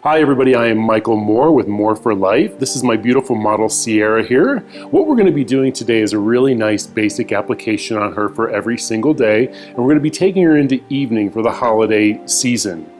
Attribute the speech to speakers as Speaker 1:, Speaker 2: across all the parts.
Speaker 1: Hi everybody, I am Michael Moore with More for Life. This is my beautiful model Sierra here. What we're going to be doing today is a really nice basic application on her for every single day, and we're going to be taking her into evening for the holiday season.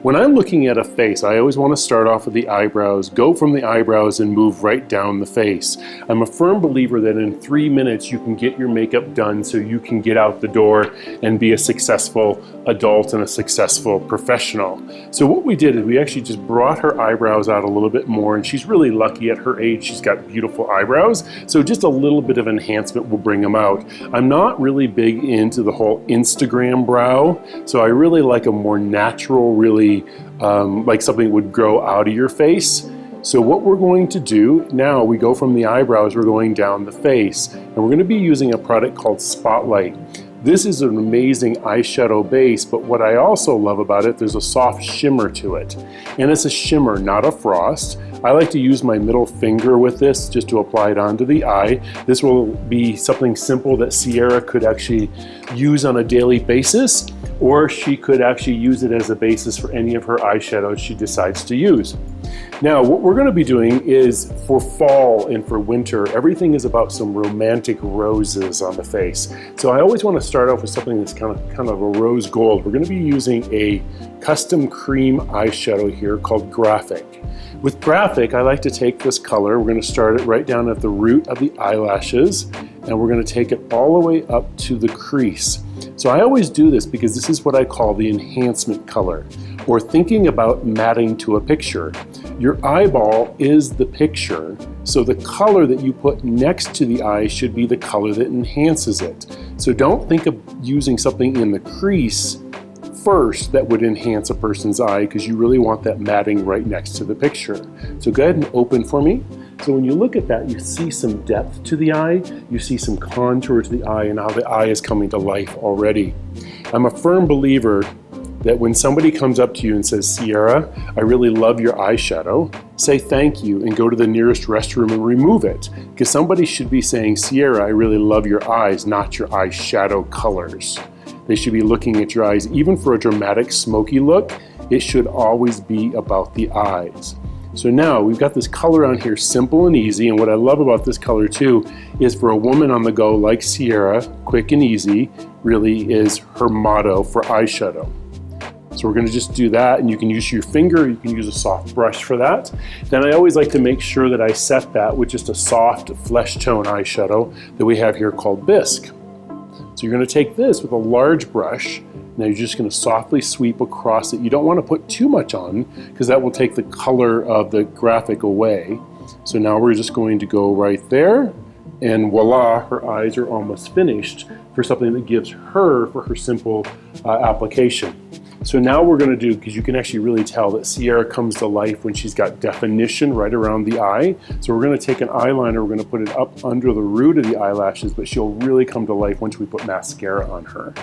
Speaker 1: When I'm looking at a face, I always want to start off with the eyebrows, go from the eyebrows and move right down the face. I'm a firm believer that in 3 minutes you can get your makeup done so you can get out the door and be a successful adult and a successful professional. So what we did is we actually just brought her eyebrows out a little bit more, and she's really lucky at her age. She's got beautiful eyebrows, so just a little bit of enhancement will bring them out. I'm not really big into the whole Instagram brow, so I really like a more natural, really like something that would grow out of your face. So what we're going to do now, we go from the eyebrows, we're going down the face, and we're going to be using a product called Spotlight. This is an amazing eyeshadow base, but what I also love about it, there's a soft shimmer to it. And it's a shimmer, not a frost. I like to use my middle finger with this just to apply it onto the eye. This will be something simple that Sierra could actually use on a daily basis, or she could actually use it as a basis for any of her eyeshadows she decides to use. Now, what we're going to be doing is for fall and for winter, everything is about some romantic roses on the face. So I always want to start off with something that's kind of a rose gold. We're going to be using a custom cream eyeshadow here called Graphic. With Graphic, I like to take this color. We're going to start it right down at the root of the eyelashes, and we're going to take it all the way up to the crease. So I always do this because this is what I call the enhancement color, or thinking about matting to a picture. Your eyeball is the picture, so the color that you put next to the eye should be the color that enhances it. So don't think of using something in the crease first that would enhance a person's eye, because you really want that matting right next to the picture. So go ahead and open for me. So when you look at that, you see some depth to the eye, you see some contour to the eye, and how the eye is coming to life already. I'm a firm believer that when somebody comes up to you and says, Sierra, I really love your eyeshadow, say thank you and go to the nearest restroom and remove it. Because somebody should be saying, Sierra, I really love your eyes, not your eyeshadow colors. They should be looking at your eyes. Even for a dramatic smoky look, it should always be about the eyes. So now we've got this color on here, simple and easy, and what I love about this color too is for a woman on the go like Sierra, quick and easy really is her motto for eyeshadow. So we're going to just do that, and you can use your finger, you can use a soft brush for that. Then I always like to make sure that I set that with just a soft flesh tone eyeshadow that we have here called Bisque. So you're going to take this with a large brush. Now you're just going to softly sweep across it. You don't want to put too much on because that will take the color of the graphic away. So now we're just going to go right there, and voila, her eyes are almost finished for something that gives her, for her simple application. So now we're going to do, because you can actually really tell that Sierra comes to life when she's got definition right around the eye. So we're going to take an eyeliner, we're going to put it up under the root of the eyelashes, but she'll really come to life once we put mascara on her.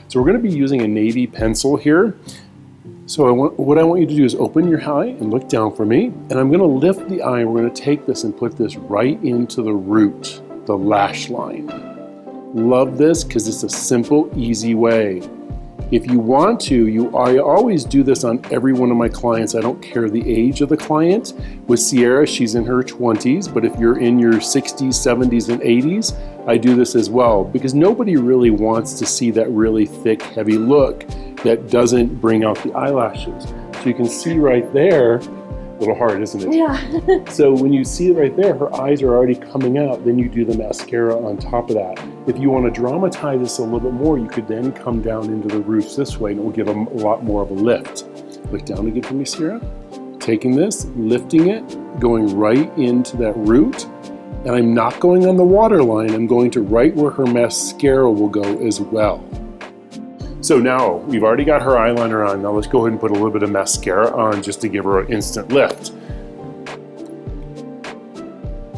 Speaker 1: So we're going to be using a navy pencil here. So what I want you to do is open your eye and look down for me. And I'm going to lift the eye, and we're going to take this and put this right into the root, the lash line. Love this because it's a simple, easy way. If you want to, I always do this on every one of my clients. I don't care the age of the client. With Sierra, she's in her 20s, but if you're in your 60s, 70s, and 80s, I do this as well, because nobody really wants to see that really thick, heavy look that doesn't bring out the eyelashes. So you can see right there, a little hard, isn't it?
Speaker 2: Yeah.
Speaker 1: So when you see it right there, her eyes are already coming out, then you do the mascara on top of that. If you want to dramatize this a little bit more, you could then come down into the roots this way, and it will give them a lot more of a lift. Look down again for me, Sierra. Taking this, lifting it, going right into that root, and I'm not going on the waterline, I'm going to right where her mascara will go as well. So now we've already got her eyeliner on. Now let's go ahead and put a little bit of mascara on just to give her an instant lift.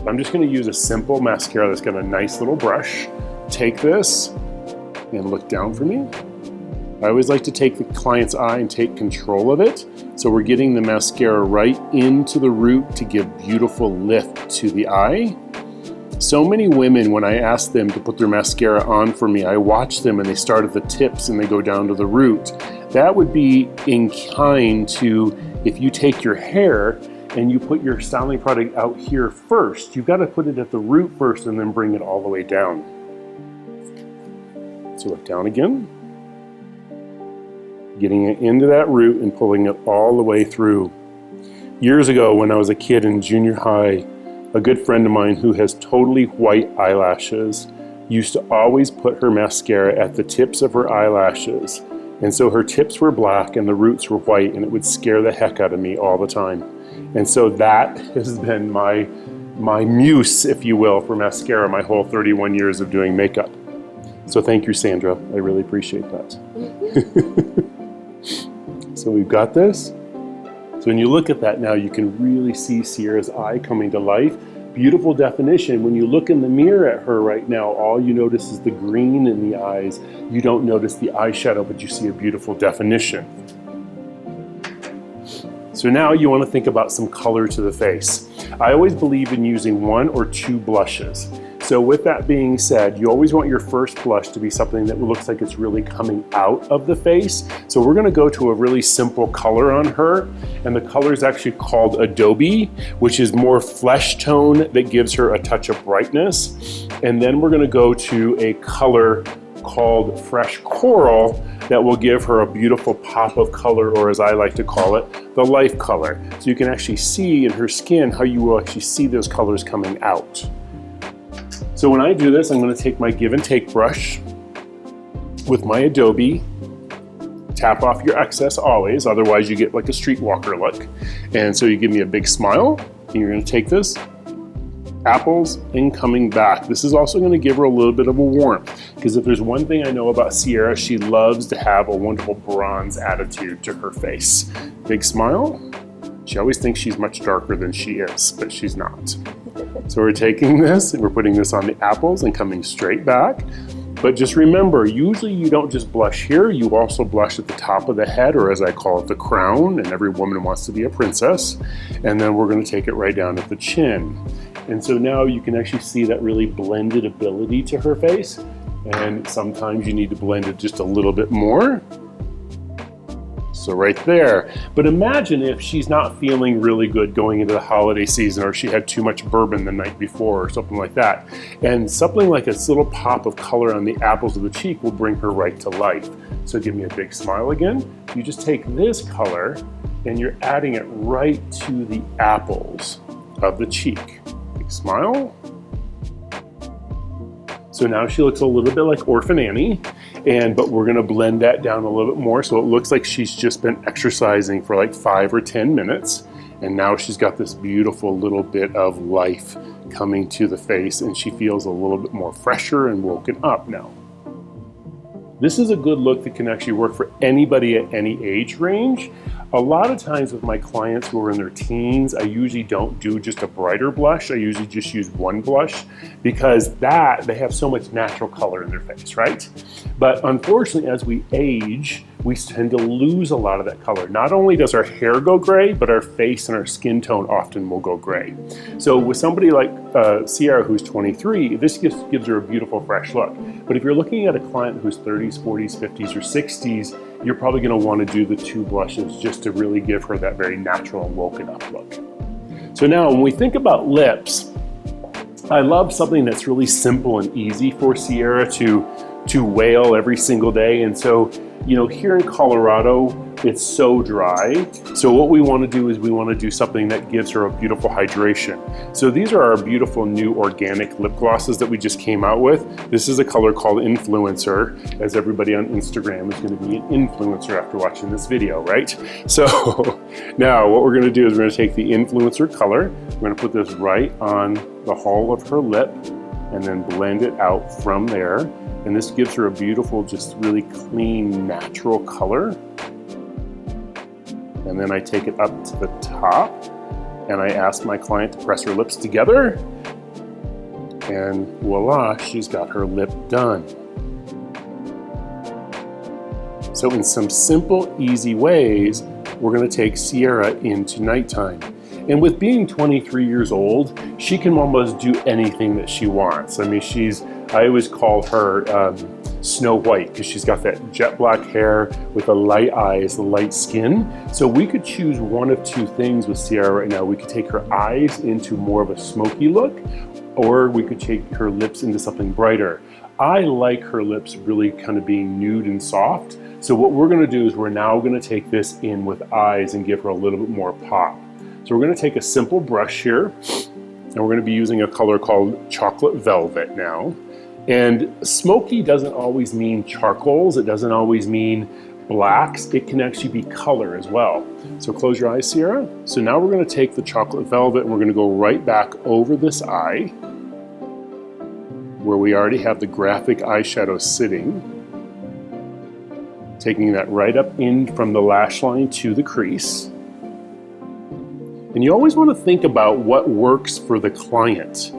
Speaker 1: I'm just going to use a simple mascara that's got a nice little brush. Take this and look down for me. I always like to take the client's eye and take control of it. So we're getting the mascara right into the root to give beautiful lift to the eye. So many women, when I ask them to put their mascara on for me, I watch them and they start at the tips and they go down to the root. That would be in kind to if you take your hair and you put your styling product out here first. You've got to put it at the root first and then bring it all the way down. So look down again. Getting it into that root and pulling it all the way through. Years ago when I was a kid in junior high, a good friend of mine who has totally white eyelashes used to always put her mascara at the tips of her eyelashes. And so her tips were black and the roots were white, and it would scare the heck out of me all the time. And so that has been my muse, if you will, for mascara my whole 31 years of doing makeup. So thank you, Sandra. I really appreciate that. So we've got this. So when you look at that now, you can really see Sierra's eye coming to life. Beautiful definition. When you look in the mirror at her right now, all you notice is the green in the eyes. You don't notice the eyeshadow, but you see a beautiful definition. So now you want to think about some color to the face. I always believe in using 1 or 2 blushes. So with that being said, you always want your first blush to be something that looks like it's really coming out of the face. So we're gonna go to a really simple color on her, and the color is actually called Adobe, which is more flesh tone that gives her a touch of brightness. And then we're gonna go to a color called Fresh Coral that will give her a beautiful pop of color, or as I like to call it, the life color. So you can actually see in her skin how you will actually see those colors coming out. So when I do this, I'm going to take my give and take brush with my Adobe, tap off your excess always, otherwise you get like a streetwalker look. And so you give me a big smile, and you're going to take this, apples and coming back. This is also going to give her a little bit of a warmth, because if there's one thing I know about Sierra, she loves to have a wonderful bronze attitude to her face. Big smile. She always thinks she's much darker than she is, but she's not. So we're taking this and we're putting this on the apples and coming straight back. But just remember, usually you don't just blush here, you also blush at the top of the head, or as I call it, the crown, and every woman wants to be a princess. And then we're going to take it right down at the chin. And so now you can actually see that really blended ability to her face. And sometimes you need to blend it just a little bit more. So right there. But imagine if she's not feeling really good going into the holiday season, or she had too much bourbon the night before or something like that. And something like a little pop of color on the apples of the cheek will bring her right to life. So give me a big smile again. You just take this color and you're adding it right to the apples of the cheek. Big smile. So now she looks a little bit like Orphan Annie, but we're gonna blend that down a little bit more so it looks like she's just been exercising for like 5 or 10 minutes, and now she's got this beautiful little bit of life coming to the face, and she feels a little bit more fresher and woken up now. This is a good look that can actually work for anybody at any age range. A lot of times with my clients who are in their teens, I usually don't do just a brighter blush. I usually just use one blush, because they have so much natural color in their face, right? But unfortunately, as we age, we tend to lose a lot of that color. Not only does our hair go gray, but our face and our skin tone often will go gray. So with somebody like Sierra, who's 23, this just gives her a beautiful fresh look. But if you're looking at a client who's 30s, 40s, 50s, or 60s, you're probably gonna wanna do the 2 blushes just to really give her that very natural and woken up look. So now when we think about lips, I love something that's really simple and easy for Sierra to wail every single day. And so, you know, here in Colorado, it's so dry. So what we want to do is we want to do something that gives her a beautiful hydration. So these are our beautiful new organic lip glosses that we just came out with. This is a color called Influencer, as everybody on Instagram is going to be an influencer after watching this video, right? So now what we're going to do is we're going to take the Influencer color, we're going to put this right on the hull of her lip and then blend it out from there. And this gives her a beautiful, just really clean, natural color. And then I take it up to the top and I ask my client to press her lips together, and voila, she's got her lip done. So in some simple, easy ways, we're gonna take Sierra into nighttime. And with being 23 years old, she can almost do anything that she wants. I mean, I always call her Snow White because she's got that jet black hair with the light eyes, the light skin. So we could choose one of two things with Ciara right now. We could take her eyes into more of a smoky look, or we could take her lips into something brighter. I like her lips really kind of being nude and soft. So what we're gonna do is we're now gonna take this in with eyes and give her a little bit more pop. So we're gonna take a simple brush here, and we're gonna be using a color called Chocolate Velvet now. And smoky doesn't always mean charcoals, it doesn't always mean blacks, it can actually be color as well. So close your eyes, Ciara. So now we're gonna take the Chocolate Velvet and we're gonna go right back over this eye, where we already have the graphic eyeshadow sitting. Taking that right up in from the lash line to the crease. And you always want to think about what works for the client.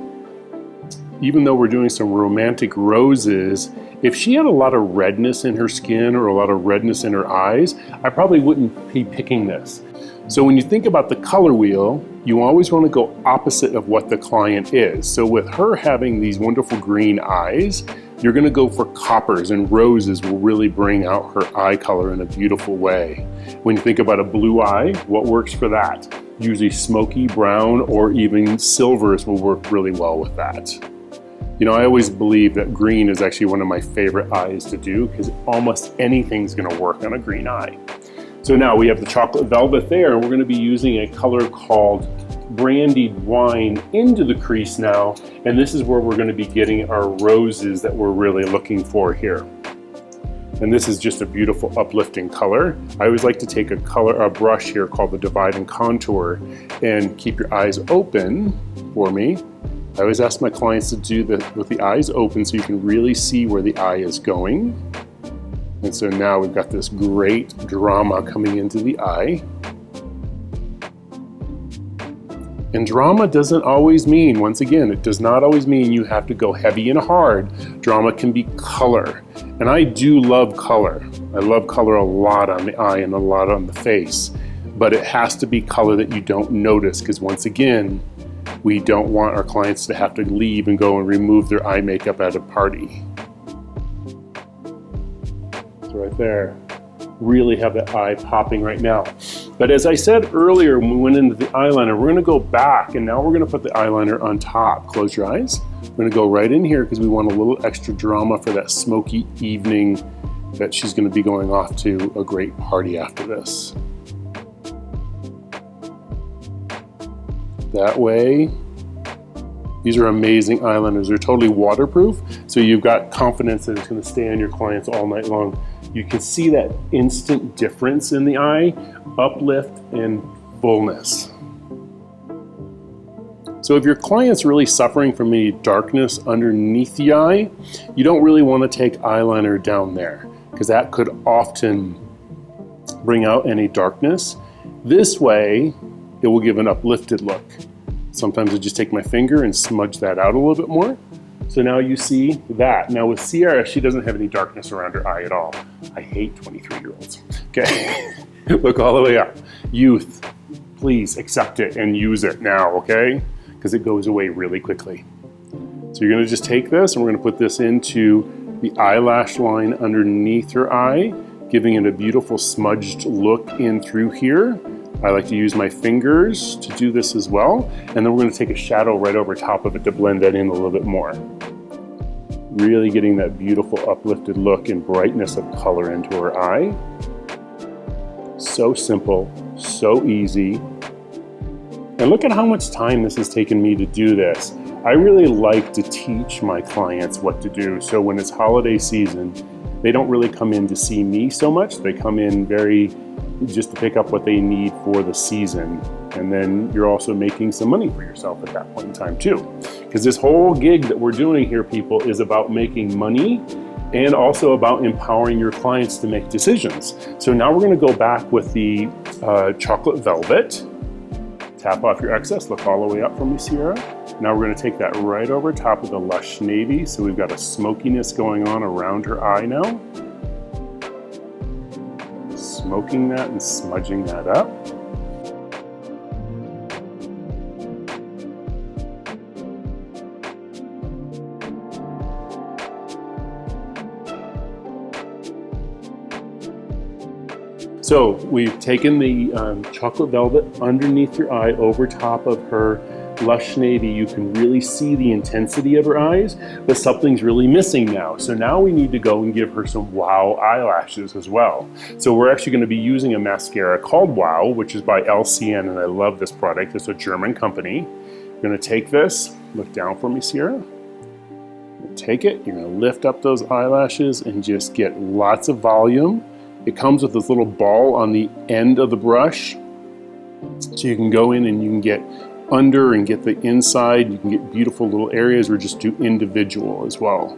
Speaker 1: Even though we're doing some romantic roses, if she had a lot of redness in her skin or a lot of redness in her eyes, I probably wouldn't be picking this. So when you think about the color wheel, you always want to go opposite of what the client is. So with her having these wonderful green eyes, you're going to go for coppers, and roses will really bring out her eye color in a beautiful way. When you think about a blue eye, what works for that? Usually smoky brown or even silvers will work really well with that. You know, I always believe that green is actually one of my favorite eyes to do because almost anything's going to work on a green eye. So now we have the Chocolate Velvet there, and we're going to be using a color called Brandied Wine into the crease now, and this is where we're going to be getting our roses that we're really looking for here. And this is just a beautiful uplifting color. I always like to take a brush here called the Divide and Contour and keep your eyes open for me. I always ask my clients to do this with the eyes open so you can really see where the eye is going. And so now we've got this great drama coming into the eye. And drama doesn't always mean, once again, it does not always mean you have to go heavy and hard. Drama can be color. And I do love color. I love color a lot on the eye and a lot on the face. But it has to be color that you don't notice, because once again, we don't want our clients to have to leave and go and remove their eye makeup at a party. So right there, really have that eye popping right now. But as I said earlier when we went into the eyeliner, we're gonna go back and now we're gonna put the eyeliner on top. Close your eyes. We're gonna go right in here because we want a little extra drama for that smoky evening that she's gonna be going off to a great party after this. That way, these are amazing eyeliners. They're totally waterproof, so you've got confidence that it's gonna stay on your clients all night long. You can see that instant difference in the eye, uplift and fullness. So if your client's really suffering from any darkness underneath the eye, you don't really want to take eyeliner down there because that could often bring out any darkness. This way, it will give an uplifted look. Sometimes I just take my finger and smudge that out a little bit more. So now you see that. Now with Ciara, she doesn't have any darkness around her eye at all. I hate 23-year-olds. Okay, look all the way up. Youth, please accept it and use it now, okay? Because it goes away really quickly. So you're gonna just take this and we're gonna put this into the eyelash line underneath her eye, giving it a beautiful smudged look in through here. I like to use my fingers to do this as well. And then we're gonna take a shadow right over top of it to blend that in a little bit more. Really getting that beautiful uplifted look and brightness of color into her eye. So simple, so easy. And look at how much time this has taken me to do this. I really like to teach my clients what to do. So when it's holiday season, they don't really come in to see me so much. They come in just to pick up what they need for the season. And then you're also making some money for yourself at that point in time too. Because this whole gig that we're doing here, people, is about making money and also about empowering your clients to make decisions. So now we're gonna go back with the Chocolate Velvet. Tap off your excess, look all the way up from me, Ciara. Now we're gonna take that right over top of the Lush Navy. So we've got a smokiness going on around her eye now. Smoking that and smudging that up. So we've taken the chocolate velvet underneath your eye over top of her lush navy. You can really see the intensity of her eyes, but something's really missing now. So now we need to go and give her some Wow eyelashes as well. So we're actually going to be using a mascara called Wow, which is by LCN, and I love this product. It's a German company. I'm going to take this, look down for me, Sierra. Take it, you're going to lift up those eyelashes and just get lots of volume. It comes with this little ball on the end of the brush, so you can go in and you can get under and get the inside. You can get beautiful little areas, or just do individual as well.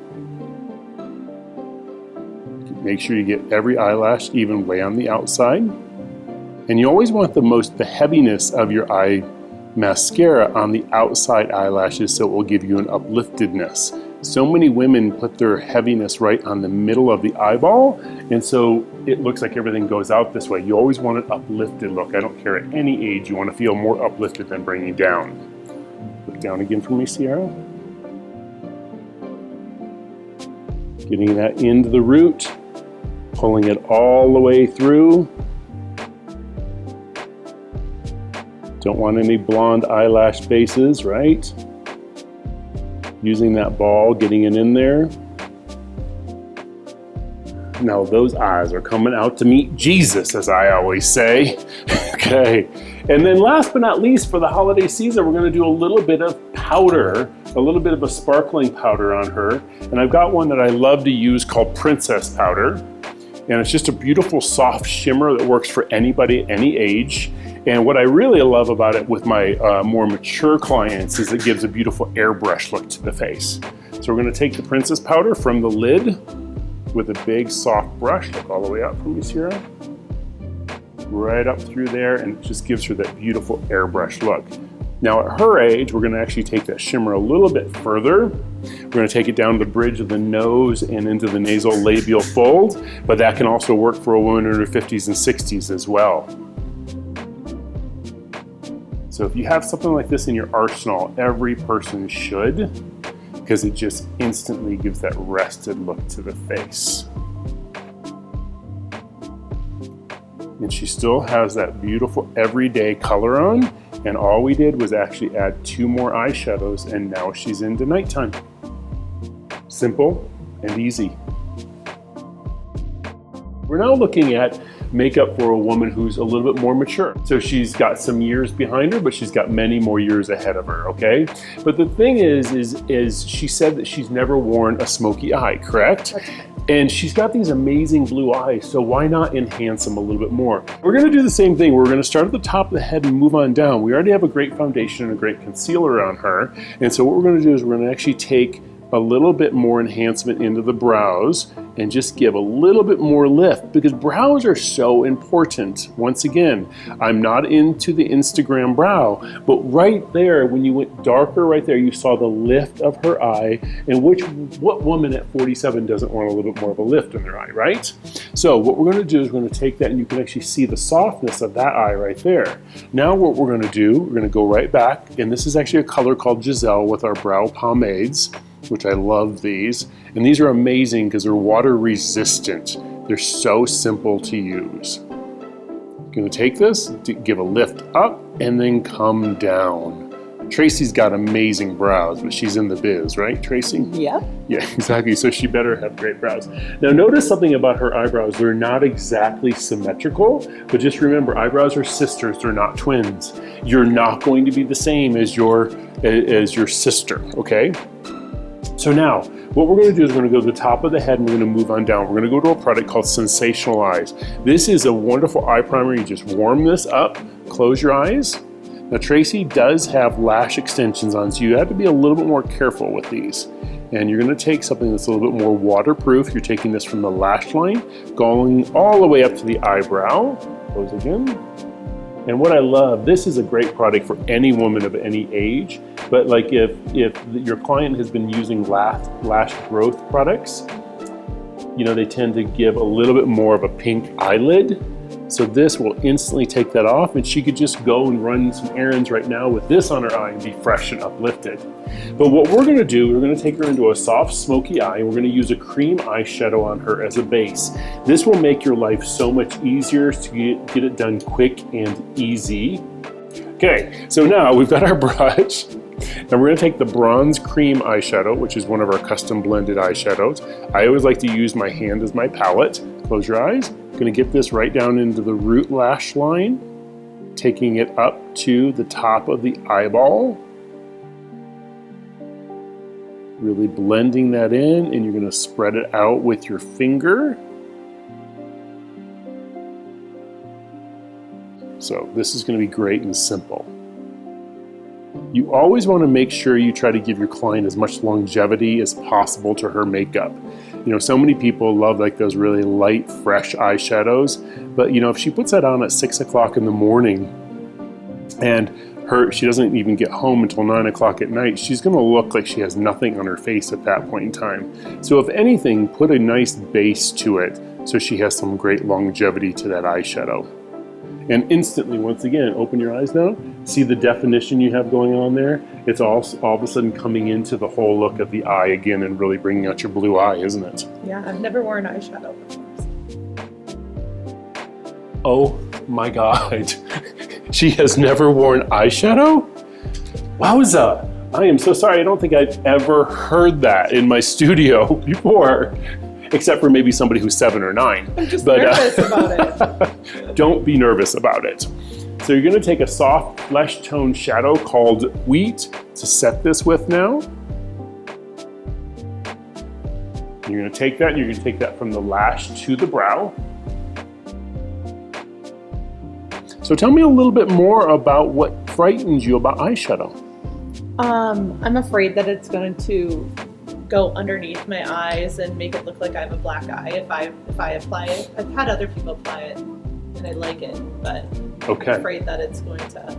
Speaker 1: Make sure you get every eyelash even way on the outside. And you always want the heaviness of your eye mascara on the outside eyelashes, so it will give you an upliftedness. So many women put their heaviness right on the middle of the eyeball, and so it looks like everything goes out this way. You always want an uplifted look. I don't care at any age, you want to feel more uplifted than bringing down. Look down again for me, Sierra. Getting that into the root, pulling it all the way through. Don't want any blonde eyelash bases, right? Using that ball, getting it in there. Now those eyes are coming out to meet Jesus, as I always say. Okay, and then last but not least, for the holiday season, we're gonna do a little bit of powder, a little bit of a sparkling powder on her. And I've got one that I love to use called Princess Powder. And it's just a beautiful soft shimmer that works for anybody, any age. And what I really love about it with my more mature clients is it gives a beautiful airbrush look to the face. So we're going to take the Princess Powder from the lid with a big soft brush, look all the way up from you, Sierra. Right up through there, and it just gives her that beautiful airbrush look. Now at her age, we're going to actually take that shimmer a little bit further. We're going to take it down to the bridge of the nose and into the nasal labial fold, but that can also work for a woman in her 50s and 60s as well. So if you have something like this in your arsenal, every person should, because it just instantly gives that rested look to the face. And she still has that beautiful everyday color on, and all we did was actually add 2 more eyeshadows, and now she's into nighttime. Simple and easy. We're now looking at makeup for a woman who's a little bit more mature. So she's got some years behind her, but she's got many more years ahead of her, okay? But the thing is she said that she's never worn a smoky eye, correct? And she's got these amazing blue eyes, so why not enhance them a little bit more? We're gonna do the same thing. We're gonna start at the top of the head and move on down. We already have a great foundation and a great concealer on her. And so what we're gonna do is we're gonna actually take a little bit more enhancement into the brows and just give a little bit more lift, because brows are so important. Once again, I'm not into the Instagram brow, but right there, when you went darker right there, you saw the lift of her eye. And what woman at 47 doesn't want a little bit more of a lift in their eye, right? So what we're gonna do is we're gonna take that, and you can actually see the softness of that eye right there. Now what we're gonna do, we're gonna go right back, and this is actually a color called Giselle with our brow pomades, which I love these. And these are amazing because they're water resistant. They're so simple to use. I'm gonna take this, give a lift up, and then come down. Tracy's got amazing brows, but she's in the biz, right, Tracy?
Speaker 2: Yeah.
Speaker 1: Yeah, exactly, so she better have great brows. Now notice something about her eyebrows. They're not exactly symmetrical, but just remember, eyebrows are sisters, they're not twins. You're not going to be the same as your sister, okay? So now, what we're gonna do is we're gonna go to the top of the head and we're gonna move on down. We're gonna go to a product called Sensational Eyes. This is a wonderful eye primer. You just warm this up, close your eyes. Now Tracy does have lash extensions on, so you have to be a little bit more careful with these. And you're gonna take something that's a little bit more waterproof. You're taking this from the lash line, going all the way up to the eyebrow. Close again. And what I love, this is a great product for any woman of any age, but like if your client has been using lash growth products, you know, they tend to give a little bit more of a pink eyelid. So this will instantly take that off, and she could just go and run some errands right now with this on her eye and be fresh and uplifted. But what we're gonna do, we're gonna take her into a soft, smoky eye, and we're gonna use a cream eyeshadow on her as a base. This will make your life so much easier to get it done quick and easy. Okay, so now we've got our brush, and we're gonna take the bronze cream eyeshadow, which is one of our custom blended eyeshadows. I always like to use my hand as my palette. Close your eyes. I'm gonna get this right down into the root lash line, taking it up to the top of the eyeball. Really blending that in, and you're gonna spread it out with your finger. So this is gonna be great and simple. You always wanna make sure you try to give your client as much longevity as possible to her makeup. You know, so many people love like those really light, fresh eyeshadows, but you know, if she puts that on at 6 o'clock in the morning and she doesn't even get home until 9 o'clock at night, she's gonna look like she has nothing on her face at that point in time. So if anything, put a nice base to it so she has some great longevity to that eyeshadow. And instantly, once again, open your eyes now. See the definition you have going on there? It's all of a sudden coming into the whole look of the eye again and really bringing out your blue eye, isn't it?
Speaker 2: Yeah, I've never worn eyeshadow before.
Speaker 1: Oh my God. She has never worn eyeshadow? Wowza. I am so sorry. I don't think I've ever heard that in my studio before. Except for maybe somebody who's 7 or 9.
Speaker 2: I'm just nervous about it.
Speaker 1: Don't be nervous about it. So you're gonna take a soft flesh tone shadow called Wheat to set this with now. You're gonna take that, and you're gonna take that from the lash to the brow. So tell me a little bit more about what frightens you about eyeshadow.
Speaker 2: I'm afraid that it's going to go underneath my eyes and make it look like I have a black eye if I apply it. I've had other people apply it and I like it, but
Speaker 1: okay.
Speaker 2: I'm afraid that it's going to,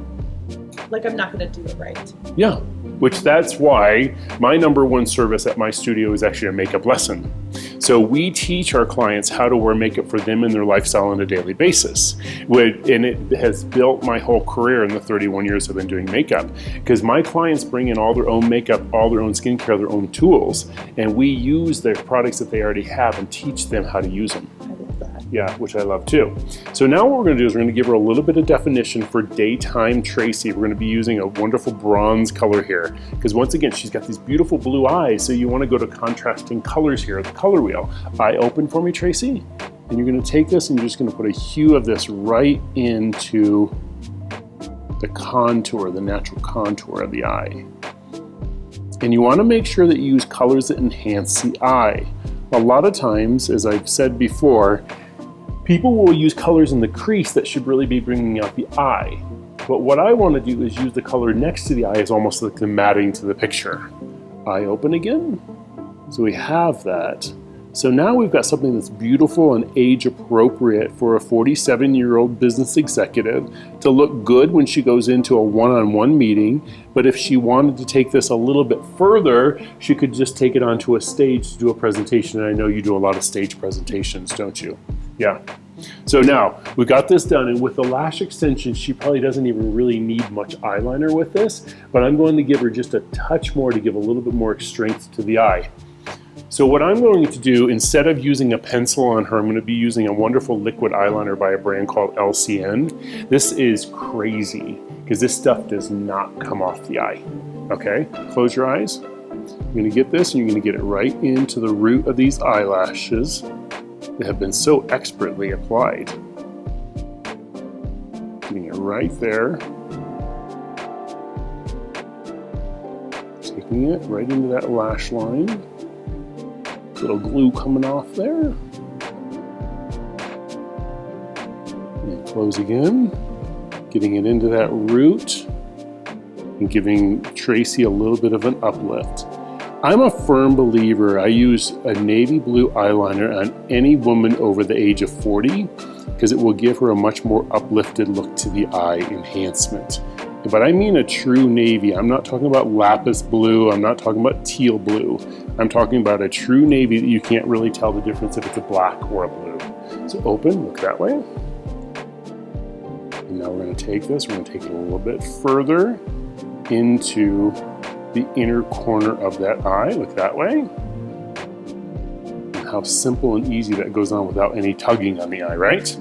Speaker 2: like, I'm not going to do it right.
Speaker 1: Yeah, which that's why my #1 service at my studio is actually a makeup lesson. So we teach our clients how to wear makeup for them and their lifestyle on a daily basis. And it has built my whole career in the 31 years I've been doing makeup, because my clients bring in all their own makeup, all their own skincare, their own tools, and we use their products that they already have and teach them how to use them.
Speaker 2: I love that.
Speaker 1: Yeah, which I love too. So now what we're gonna do is we're gonna give her a little bit of definition for daytime Tracy. We're gonna be using a wonderful bronze color here, because once again, she's got these beautiful blue eyes, so you wanna go to contrasting colors here, the color wheel. Eye open for me, Tracy. And you're gonna take this and you're just gonna put a hue of this right into the contour, the natural contour of the eye. And you wanna make sure that you use colors that enhance the eye. A lot of times, as I've said before, people will use colors in the crease that should really be bringing out the eye. But what I want to do is use the color next to the eye as almost like the matting to the picture. Eye open again. So we have that. So now we've got something that's beautiful and age appropriate for a 47-year-old business executive to look good when she goes into a one-on-one meeting. But if she wanted to take this a little bit further, she could just take it onto a stage to do a presentation. And I know you do a lot of stage presentations, don't you? Yeah. So now we got this done, and with the lash extension, she probably doesn't even really need much eyeliner with this, but I'm going to give her just a touch more to give a little bit more strength to the eye. So what I'm going to do, instead of using a pencil on her, I'm going to be using a wonderful liquid eyeliner by a brand called LCN. This is crazy because this stuff does not come off the eye. Okay, close your eyes. You're going to get this and you're going to get it right into the root of these eyelashes that have been so expertly applied. Getting it right there. Taking it right into that lash line. Little glue coming off there. And close again. Getting it into that root and giving Tracy a little bit of an uplift. I'm a firm believer. I use a navy blue eyeliner on any woman over the age of 40 because it will give her a much more uplifted look to the eye enhancement. But I mean a true navy. I'm not talking about lapis blue. I'm not talking about teal blue. I'm talking about a true navy that you can't really tell the difference if it's a black or a blue. So open, look that way. And now we're going to take this, we're going to take it a little bit further into the inner corner of that eye. Look that way. And how simple and easy that goes on without any tugging on the eye, right?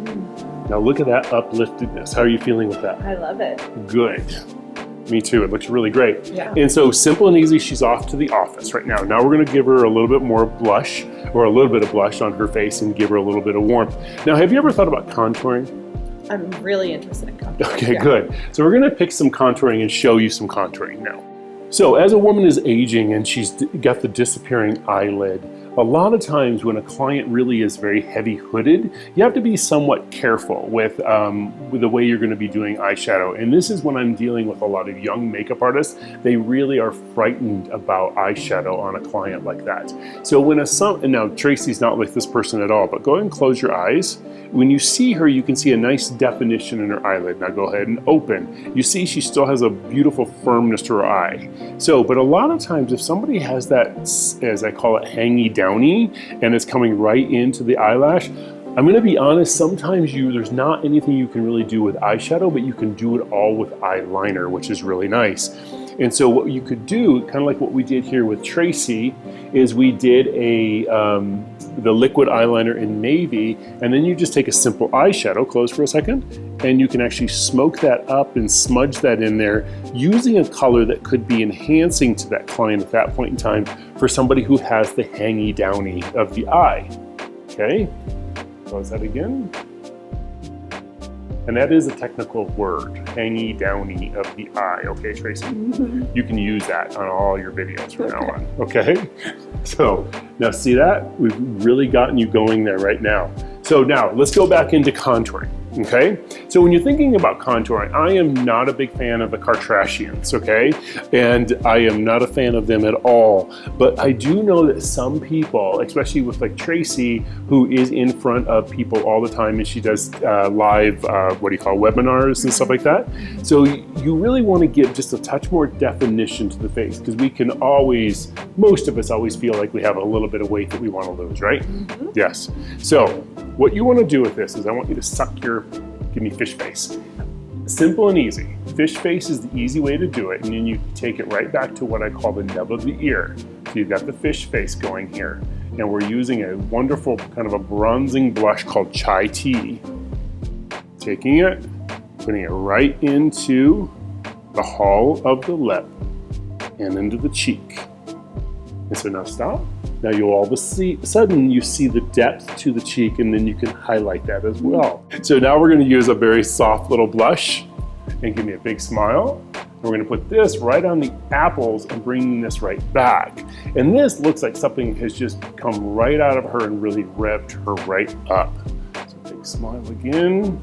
Speaker 1: Now look at that upliftedness. How are you feeling with that?
Speaker 2: I love it.
Speaker 1: Good. Me too. It looks really great.
Speaker 2: Yeah.
Speaker 1: And so simple and easy, she's off to the office right now. Now we're going to give her a little bit more blush, or a little bit of blush on her face, and give her a little bit of warmth. Now, have you ever thought about contouring?
Speaker 2: I'm really interested in contouring.
Speaker 1: Okay, good. So we're going to pick some contouring and show you some contouring now. So as a woman is aging and she's got the disappearing eyelid, a lot of times when a client really is very heavy hooded, you have to be somewhat careful with the way you're going to be doing eyeshadow. And this is when I'm dealing with a lot of young makeup artists. They really are frightened about eyeshadow on a client like that. So when and now Tracy's not like this person at all, but go ahead and close your eyes. When you see her, you can see a nice definition in her eyelid. Now go ahead and open. You see she still has a beautiful firmness to her eye. So, but a lot of times if somebody has that, as I call it, hangy downy, and it's coming right into the eyelash, I'm going to be honest, sometimes there's not anything you can really do with eyeshadow, but you can do it all with eyeliner, which is really nice. And so what you could do, kind of like what we did here with Tracy, is we did the liquid eyeliner in navy, and then you just take a simple eyeshadow, close for a second, and you can actually smoke that up and smudge that in there using a color that could be enhancing to that client at that point in time for somebody who has the hangy downy of the eye. Okay, close that again. And that is a technical word, hangy downy of the eye. Okay, Tracy? You can use that on all your videos from now on, okay? So now see that? We've really gotten you going there right now. So now let's go back into contouring. Okay, so when you're thinking about contouring, I am not a big fan of the Kardashians, okay? And I am not a fan of them at all. But I do know that some people, especially with like Tracy, who is in front of people all the time, and she does live, webinars and stuff like that. So you really want to give just a touch more definition to the face, because we can always, most of us always feel like we have a little bit of weight that we want to lose, right? Mm-hmm. Yes. So what you want to do with this is I want you to give me fish face. Simple and easy. Fish face is the easy way to do it, and then you take it right back to what I call the nub of the ear. So you've got the fish face going here, and we're using a wonderful kind of a bronzing blush called Chai Tea. Taking it, putting it right into the hollow of the lip and into the cheek. And so now stop. Now you'll all of a sudden you see the depth to the cheek, and then you can highlight that as well. So now we're going to use a very soft little blush and give me a big smile. And we're going to put this right on the apples and bringing this right back. And this looks like something has just come right out of her and really revved her right up. So big smile again.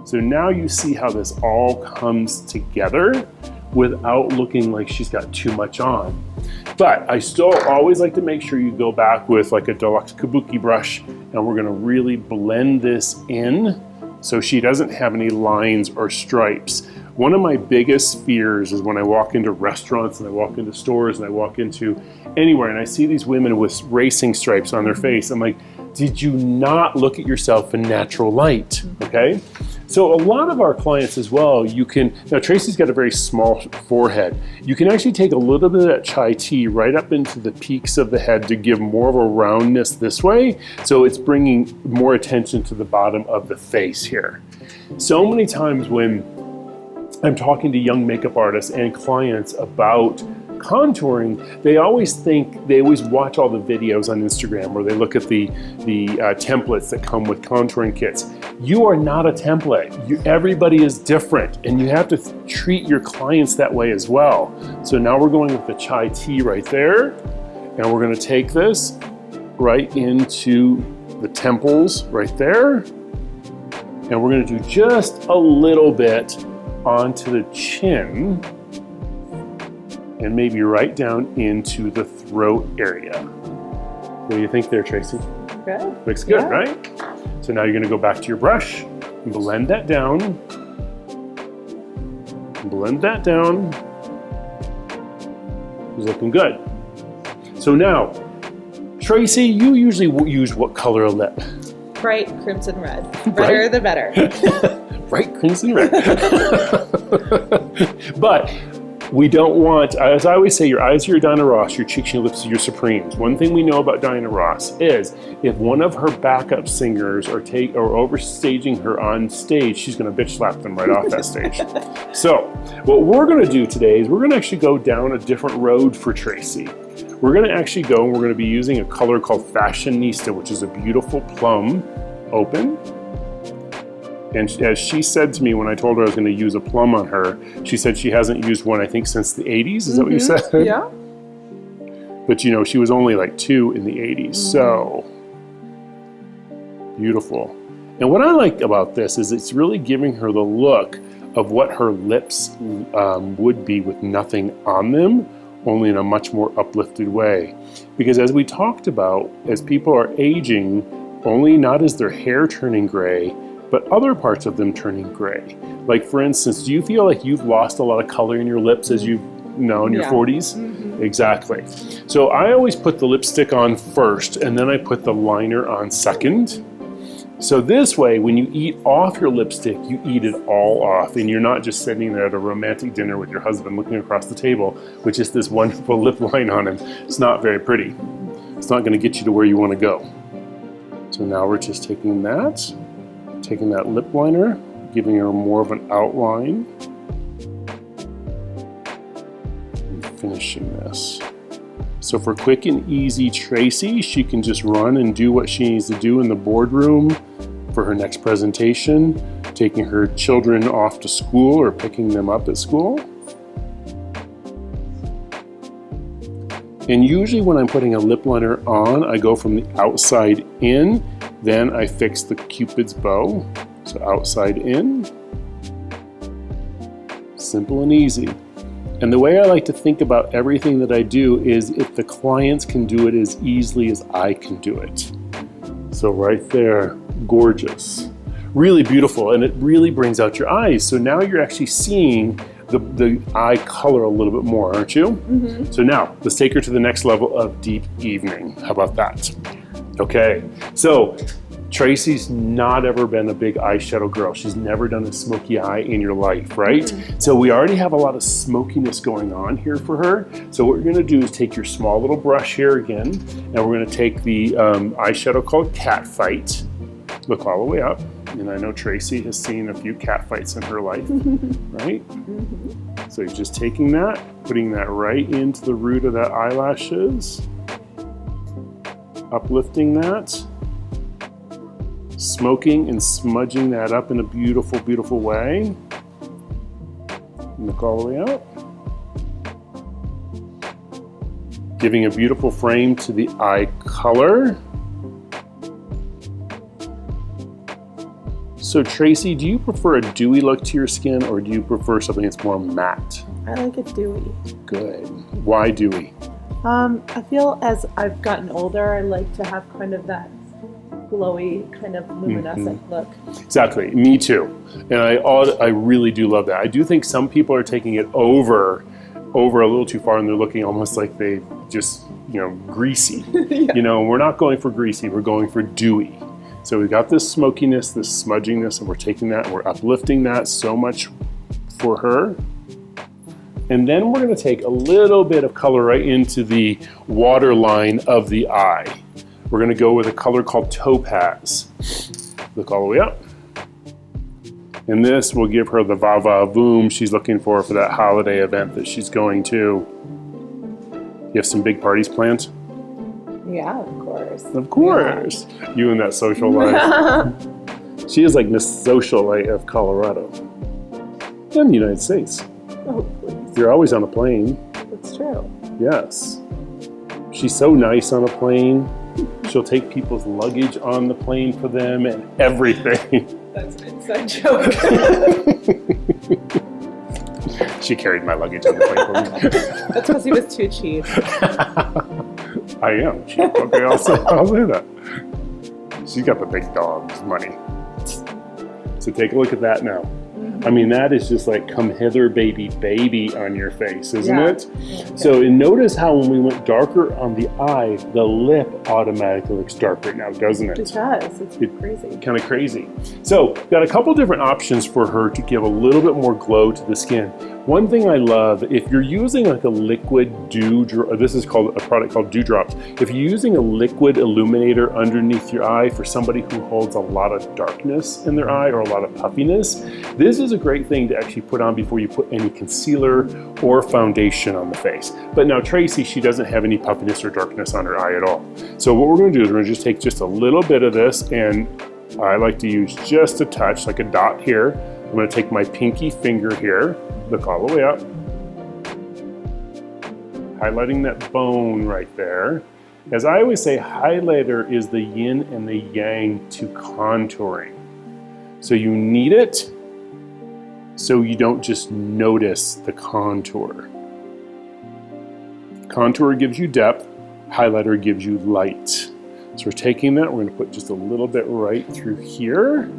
Speaker 1: So now you see how this all comes together without looking like she's got too much on. But I still always like to make sure you go back with like a deluxe kabuki brush, and we're gonna really blend this in so she doesn't have any lines or stripes. One of my biggest fears is when I walk into restaurants and I walk into stores and I walk into anywhere and I see these women with racing stripes on their face. I'm like, did you not look at yourself in natural light, okay? So a lot of our clients as well, now Tracy's got a very small forehead. You can actually take a little bit of that Chai Tea right up into the peaks of the head to give more of a roundness this way. So it's bringing more attention to the bottom of the face here. So many times when I'm talking to young makeup artists and clients about contouring, they always watch all the videos on Instagram where they look at the templates that come with contouring kits. You are not a template. Everybody is different, and you have to treat your clients that way as well. So now we're going with the Chai Tea right there, and we're going to take this right into the temples right there, and we're going to do just a little bit onto the chin, and maybe right down into the throat area. What do you think there, Tracy?
Speaker 2: Good.
Speaker 1: Looks good,
Speaker 2: yeah.
Speaker 1: Right? So now you're gonna go back to your brush and blend that down. Blend that down. It's looking good. So now, Tracy, you usually use what color of lip?
Speaker 2: Bright crimson red. Redder the better.
Speaker 1: bright crimson red. But we don't want, as I always say, your eyes are your Diana Ross, your cheeks and your lips are your Supremes. One thing we know about Diana Ross is if one of her backup singers are overstaging her on stage, she's going to bitch slap them right off that stage. So what we're going to do today is we're going to actually go down a different road for Tracy. We're going to actually go and we're going to be using a color called Fashionista, which is a beautiful plum open. And as she said to me when I told her I was going to use a plum on her, she said she hasn't used one, I think, since the 80s. Is that what you said?
Speaker 2: Yeah.
Speaker 1: But you know, she was only like 2 in the 80s. So beautiful. And what I like about this is it's really giving her the look of what her lips would be with nothing on them, only in a much more uplifted way. Because as we talked about, as people are aging, only not is their hair turning gray, but other parts of them turning gray. Like for instance, do you feel like you've lost a lot of color in your lips as you've in your 40s? Exactly. So I always put the lipstick on first and then I put the liner on second. So this way, when you eat off your lipstick, you eat it all off and you're not just sitting there at a romantic dinner with your husband looking across the table with just this wonderful lip line on him. It's not very pretty. It's not gonna get you to where you wanna go. So now we're just taking that lip liner, giving her more of an outline, and finishing this. So for quick and easy Tracy, she can just run and do what she needs to do in the boardroom for her next presentation, taking her children off to school or picking them up at school. And usually when I'm putting a lip liner on, I go from the outside in. Then I fix the Cupid's bow, so outside in, simple and easy. And the way I like to think about everything that I do is if the clients can do it as easily as I can do it. So right there, gorgeous, really beautiful, and it really brings out your eyes. So now you're actually seeing the eye color a little bit more, aren't you? So now let's take her to the next level of deep evening. How about that? Okay, so Tracy's not ever been a big eyeshadow girl. She's never done a smoky eye in your life, right? So we already have a lot of smokiness going on here for her. So what we're gonna do is take your small little brush here again, and we're gonna take the eyeshadow called Catfight. Look all the way up. And I know Tracy has seen a few cat fights in her life, right? So you're just taking that, putting that right into the root of that eyelashes, uplifting that, smoking and smudging that up in a beautiful, beautiful way. Look all the way up. Giving a beautiful frame to the eye color. So Tracy, do you prefer a dewy look to your skin or do you prefer something that's more matte?
Speaker 2: I like it dewy.
Speaker 1: Good. Why dewy?
Speaker 2: I feel as I've gotten older, I like to have kind of that glowy, kind of luminescent look.
Speaker 1: Exactly, me too. And I really do love that. I do think some people are taking it over a little too far and they're looking almost like they just, greasy.
Speaker 2: Yeah.
Speaker 1: We're not going for greasy, we're going for dewy. So we've got this smokiness, this smudginess, and we're taking that and we're uplifting that so much for her. And then we're gonna take a little bit of color right into the waterline of the eye. We're gonna go with a color called Topaz. Look all the way up. And this will give her the va-va-voom she's looking for that holiday event that she's going to. You have some big parties planned?
Speaker 2: Yeah, of course.
Speaker 1: Of course. Yeah. You and that social life. She is like Miss Socialite of Colorado. And the United States.
Speaker 2: Oh, please.
Speaker 1: You're always on a plane.
Speaker 2: That's true.
Speaker 1: Yes. She's so nice on a plane. She'll take people's luggage on the plane for them and everything.
Speaker 2: That's an inside joke.
Speaker 1: She carried my luggage on the plane for me.
Speaker 2: That's because he was too cheap.
Speaker 1: I am cheap. Okay, I'll say that. She's got the big dog's money. So take a look at that now.
Speaker 2: Mm-hmm.
Speaker 1: I mean, that is just like come hither baby baby on your face, isn't
Speaker 2: Yeah.
Speaker 1: it?
Speaker 2: Yeah.
Speaker 1: So and notice how when we went darker on the eye, the lip automatically looks darker now, doesn't it?
Speaker 2: It does. It's crazy.
Speaker 1: Kind of crazy. So got a couple different options for her to give a little bit more glow to the skin. One thing I love, if you're using like a liquid this is called a product called Dewdrops. If you're using a liquid illuminator underneath your eye for somebody who holds a lot of darkness in their eye or a lot of puffiness, this is a great thing to actually put on before you put any concealer or foundation on the face. But now Tracy, she doesn't have any puffiness or darkness on her eye at all. So what we're going to do is we're going to just take just a little bit of this, and I like to use just a touch, like a dot here. I'm going to take my pinky finger here, look all the way up, highlighting that bone right there. As I always say, highlighter is the yin and the yang to contouring. So you need it so you don't just notice the contour. Contour gives you depth, highlighter gives you light. So we're taking that, we're going to put just a little bit right through here.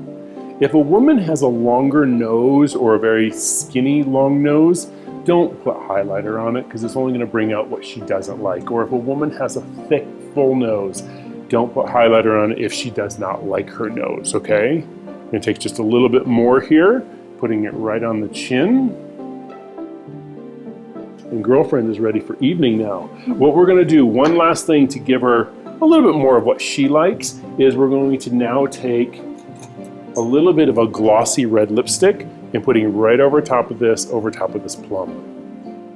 Speaker 1: If a woman has a longer nose or a very skinny long nose, don't put highlighter on it because it's only going to bring out what she doesn't like. Or if a woman has a thick, full nose, don't put highlighter on it if she does not like her nose, okay? I'm going to take just a little bit more here, putting it right on the chin. And girlfriend is ready for evening now. What we're going to do, one last thing to give her a little bit more of what she likes, is we're going to now take a little bit of a glossy red lipstick and putting it right over top of this plum.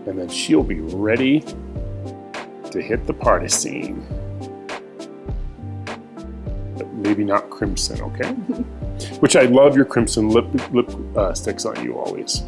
Speaker 1: And then she'll be ready to hit the party scene. But maybe not crimson, okay? Which I love your crimson lip sticks on you always.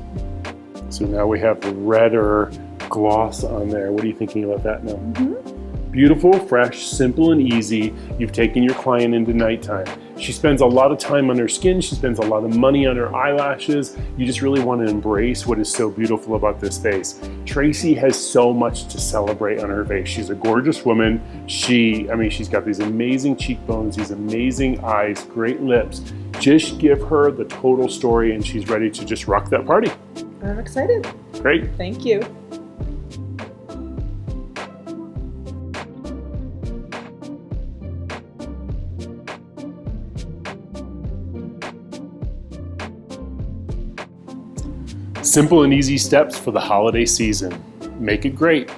Speaker 1: So now we have the redder gloss on there. What are you thinking about that now?
Speaker 2: Mm-hmm.
Speaker 1: Beautiful, fresh, simple, and easy. You've taken your client into nighttime. She spends a lot of time on her skin. She spends a lot of money on her eyelashes. You just really want to embrace what is so beautiful about this face. Tracy has so much to celebrate on her face. She's a gorgeous woman. She's got these amazing cheekbones, these amazing eyes, great lips. Just give her the total story and she's ready to just rock that party.
Speaker 2: I'm excited.
Speaker 1: Great.
Speaker 2: Thank you.
Speaker 1: Simple and easy steps for the holiday season. Make it great.